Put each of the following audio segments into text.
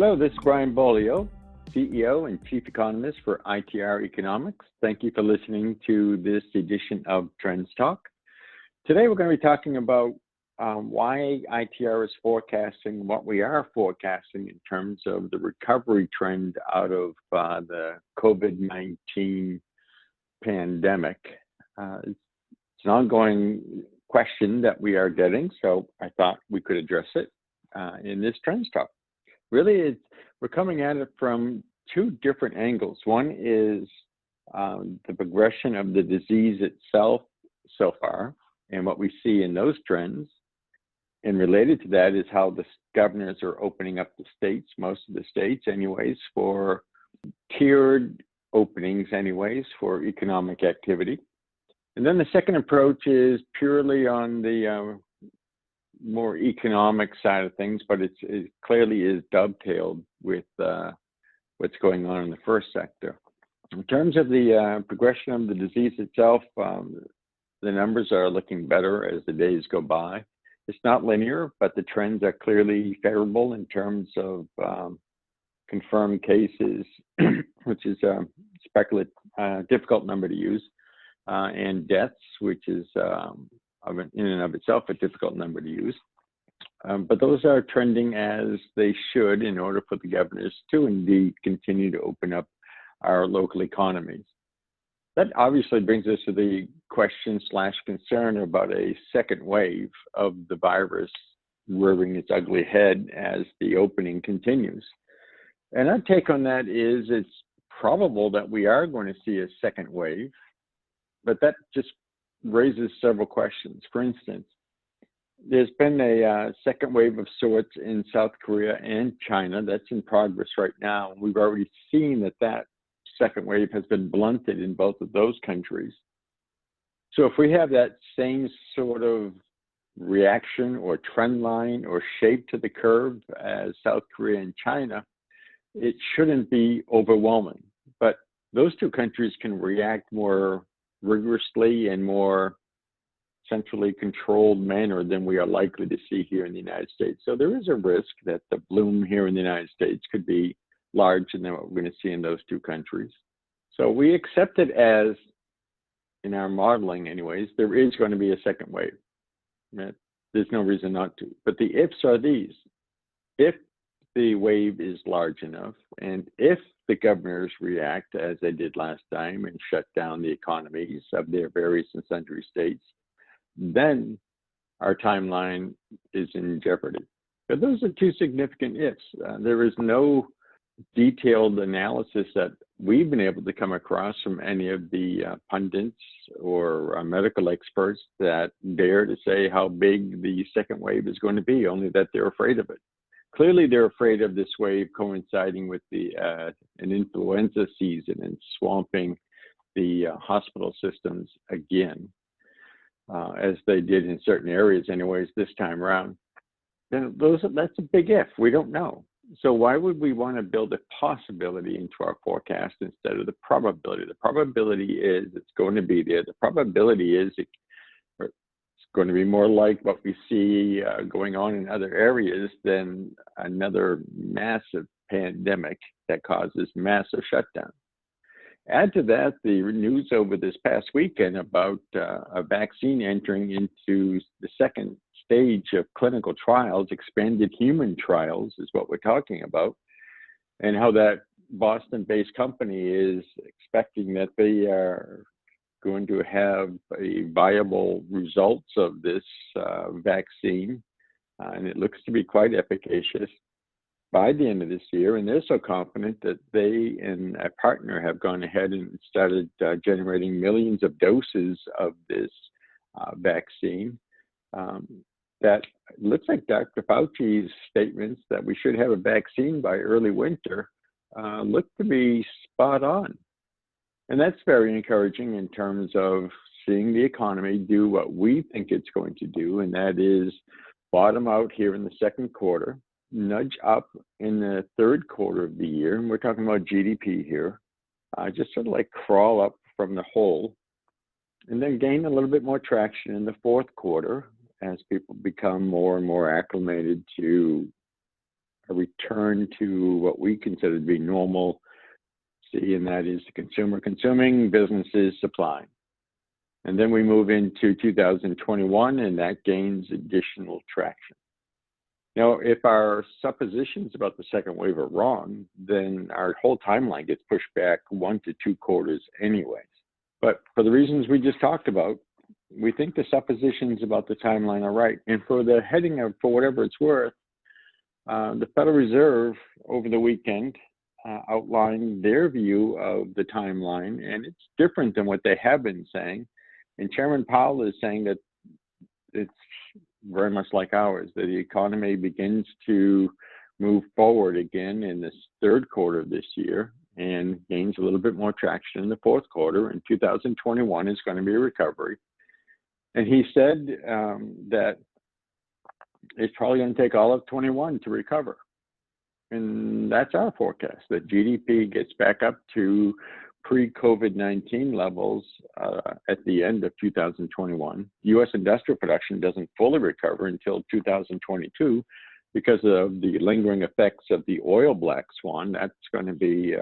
Hello, this is Brian Beaulieu, CEO and Chief Economist for ITR Economics. Thank you for listening to this edition of TrendsTalk. Today we're going to be talking about why ITR is forecasting what we are forecasting in terms of the recovery trend out of the COVID-19 pandemic. It's an ongoing question that we are getting, so I thought we could address it in this TrendsTalk. Really, we're coming at it from two different angles. One is the progression of the disease itself so far and what we see in those trends. And related to that is how the governors are opening up the states, most of the states anyways, for tiered openings anyways for economic activity. And then the second approach is purely on the more economic side of things, but it clearly is dovetailed with what's going on in the first sector. In terms of the progression of the disease itself, the numbers are looking better as the days go by. It's not linear, but the trends are clearly favorable in terms of confirmed cases, which is a difficult number to use, and deaths, which is in and of itself a difficult number to use. But those are trending as they should in order for the governors to indeed continue to open up our local economies. That obviously brings us to the question/concern about a second wave of the virus rearing its ugly head as the opening continues. And our take on that is it's probable that we are going to see a second wave, but that just raises several questions. For instance, there's been a second wave of sorts in South Korea and China that's in progress right now. We've already seen that second wave has been blunted in both of those countries. So if we have that same sort of reaction or trend line or shape to the curve as South Korea and China, it shouldn't be overwhelming. But those two countries can react more rigorously and more centrally controlled manner than we are likely to see here in the United States. So there is a risk that the bloom here in the United States could be larger than what we're going to see in those two countries. So we accept it as, in our modeling anyways, there is going to be a second wave. There's no reason not to. But the ifs are these. If the wave is large enough, and if the governors react as they did last time and shut down the economies of their various and sundry states, then our timeline is in jeopardy. But those are two significant ifs. There is no detailed analysis that we've been able to come across from any of the pundits or medical experts that dare to say how big the second wave is going to be, only that they're afraid of it. Clearly, they're afraid of this wave coinciding with an influenza season and swamping the hospital systems again, as they did in certain areas anyways this time around. Then that's a big if. We don't know. So why would we want to build a possibility into our forecast instead of the probability? The probability is it's going to be there. The probability is it's going to be more like what we see going on in other areas than another massive pandemic that causes massive shutdown. Add to that the news over this past weekend about a vaccine entering into the second stage of clinical trials, expanded human trials is what we're talking about, and how that Boston-based company is expecting that they are going to have a viable results of this vaccine, and it looks to be quite efficacious by the end of this year. And they're so confident that they and a partner have gone ahead and started generating millions of doses of this vaccine. That looks like Dr. Fauci's statements that we should have a vaccine by early winter look to be spot on. And that's very encouraging in terms of seeing the economy do what we think it's going to do, and that is bottom out here in the second quarter, nudge up in the third quarter of the year, and we're talking about GDP here, just sort of like crawl up from the hole, and then gain a little bit more traction in the fourth quarter as people become more and more acclimated to a return to what we consider to be normal, and that is the consumer consuming, businesses supplying. And then we move into 2021, and that gains additional traction. Now, if our suppositions about the second wave are wrong, then our whole timeline gets pushed back 1 to 2 quarters anyways. But for the reasons we just talked about, we think the suppositions about the timeline are right. And for the heading of, for whatever it's worth, the Federal Reserve over the weekend outlined their view of the timeline, and it's different than what they have been saying. And Chairman Powell is saying that it's very much like ours, that the economy begins to move forward again in this third quarter of this year and gains a little bit more traction in the fourth quarter. And 2021 is going to be a recovery. And he said that it's probably going to take all of 21 to recover. And that's our forecast, that GDP gets back up to pre-COVID-19 levels at the end of 2021. U.S. industrial production doesn't fully recover until 2022 because of the lingering effects of the oil black swan. That's going to be,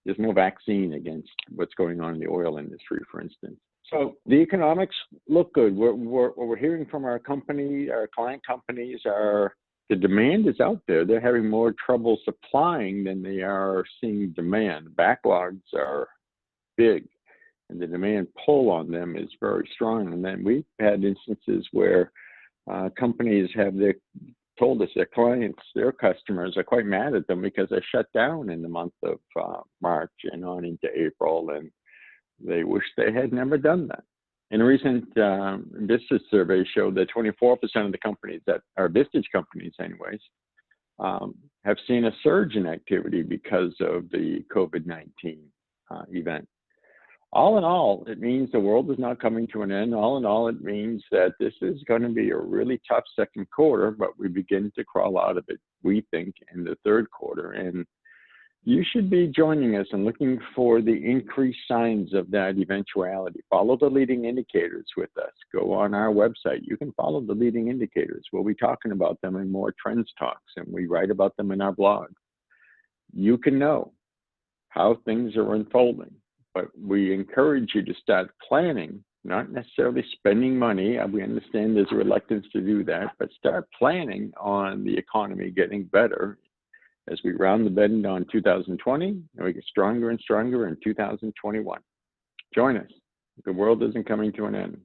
there's no vaccine against what's going on in the oil industry, for instance. So the economics look good. What we're hearing from our company, our client companies, are the demand is out there. They're having more trouble supplying than they are seeing demand. Backlogs are big, and the demand pull on them is very strong. And then we've had instances where companies have told us their clients, their customers are quite mad at them because they shut down in the month of March and on into April, and they wish they had never done that. And a recent business survey showed that 24% of the companies that are business companies anyways, have seen a surge in activity because of the COVID-19 event. All in all, it means the world is not coming to an end. All in all, it means that this is going to be a really tough second quarter, but we begin to crawl out of it, we think, in the third quarter. And you should be joining us and looking for the increased signs of that eventuality. Follow the leading indicators with us. Go on our website. You can follow the leading indicators. We'll be talking about them in more Trends Talks, and we write about them in our blog. You can know how things are unfolding, but we encourage you to start planning, not necessarily spending money. We understand there's a reluctance to do that, but start planning on the economy getting better as we round the bend on 2020, and we get stronger and stronger in 2021. Join us. The world isn't coming to an end.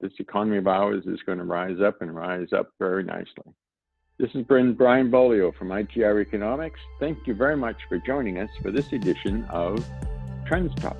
This economy of ours is going to rise up and rise up very nicely. This has been Brian Beaulieu from ITR Economics. Thank you very much for joining us for this edition of Trends Talk.